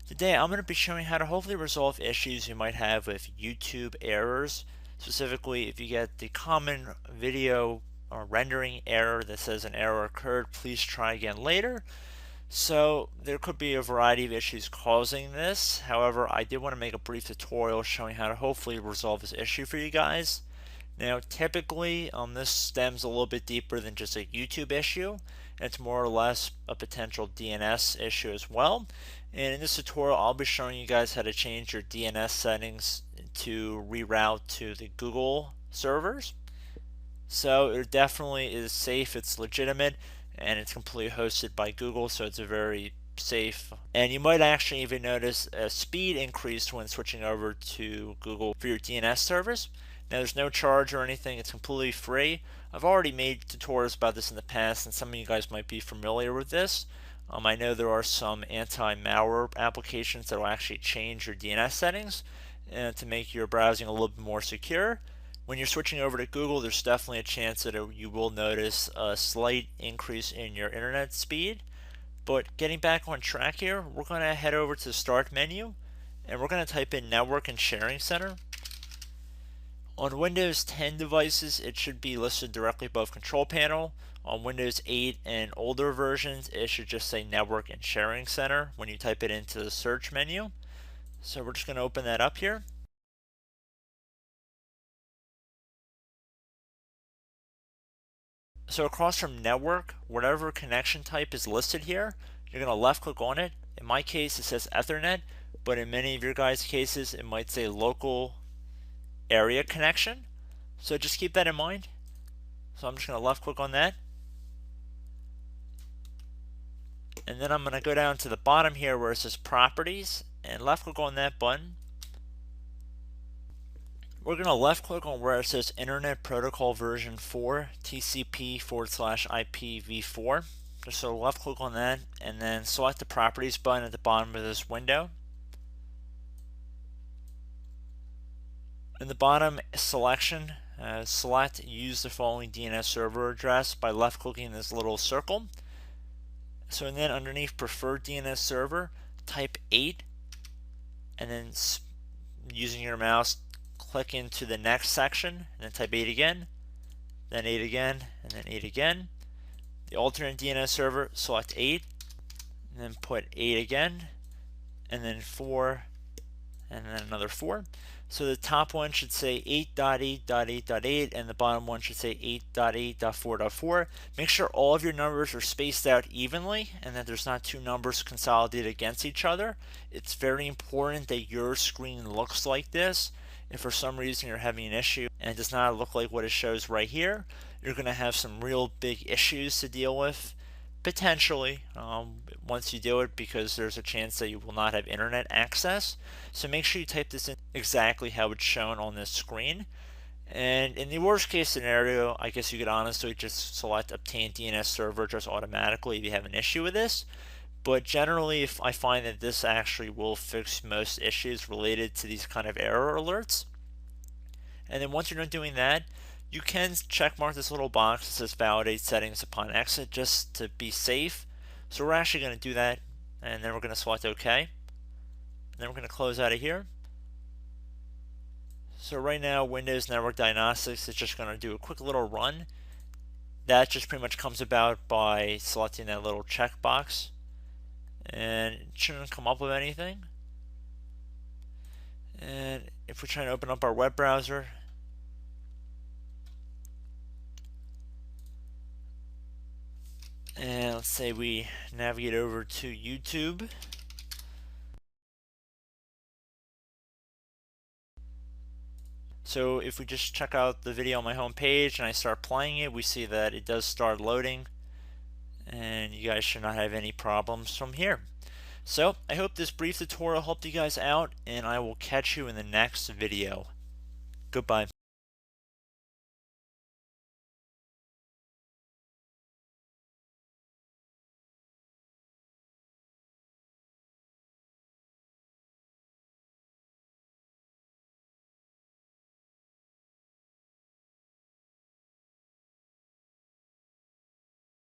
Today I'm going to be showing how to hopefully resolve issues you might have with YouTube errors. Specifically, if you get the common video or rendering error that says an error occurred, please try again later. So there could be a variety of issues causing this. However, I did want to make a brief tutorial showing how to hopefully resolve this issue for you guys. Now, typically, this stems a little bit deeper than just a YouTube issue. It's more or less a potential DNS issue as well. And in this tutorial, I'll be showing you guys how to change your DNS settings to reroute to the Google servers. So it definitely is safe, it's legitimate, and it's completely hosted by Google, so it's a very safe. And you might actually even notice a speed increase when switching over to Google for your DNS servers. Now there's no charge or anything, it's completely free. I've already made tutorials about this in the past and some of you guys might be familiar with this. I know there are some anti-malware applications that will actually change your DNS settings to make your browsing a little bit more secure. When you're switching over to Google, there's definitely a chance that you will notice a slight increase in your internet speed. But getting back on track here, we're going to head over to the Start menu and we're going to type in Network and Sharing Center. On Windows 10 devices, it should be listed directly above Control Panel. On Windows 8 and older versions, it should just say Network and Sharing Center when you type it into the search menu. So we're just going to open that up here. So across from Network, whatever connection type is listed here, you're going to left click on it. In my case, it says Ethernet, but in many of your guys' cases, it might say Local Area Connection. So just keep that in mind. So I'm just going to left click on that. And then I'm going to go down to the bottom here where it says Properties and left click on that button. We're going to left click on where it says Internet Protocol version 4 TCP/IPv4. Just so left click on that and then select the Properties button at the bottom of this window. In the bottom selection, select Use the following DNS server address by left clicking this little circle. So and then underneath Preferred DNS server, type 8 and then using your mouse click into the next section and then type 8 again, then 8 again, and then 8 again. The alternate DNS server, select 8 and then put 8 again, and then 4 and then another 4. So the top one should say 8.8.8.8 and the bottom one should say 8.8.4.4. Make sure all of your numbers are spaced out evenly and that there's not two numbers consolidated against each other. It's very important that your screen looks like this. If for some reason you're having an issue and it does not look like what it shows right here, you're going to have some real big issues to deal with. Potentially, once you do it, because there's a chance that you will not have internet access. So make sure you type this in exactly how it's shown on this screen. And in the worst case scenario, I guess you could honestly just select Obtain DNS Server just automatically if you have an issue with this. But generally, if I find that this actually will fix most issues related to these kind of error alerts. And then once you're done doing that, you can check mark this little box that says validate settings upon exit just to be safe. So we're actually going to do that and then we're going to select OK. And then we're going to close out of here. So right now Windows Network Diagnostics is just going to do a quick little run. That just pretty much comes about by selecting that little checkbox. And it shouldn't come up with anything. And if we try to open up our web browser, and let's say we navigate over to YouTube. So if we just check out the video on my home page and I start playing it, we see that it does start loading and you guys should not have any problems from here. So I hope this brief tutorial helped you guys out and I will catch you in the next video. Goodbye.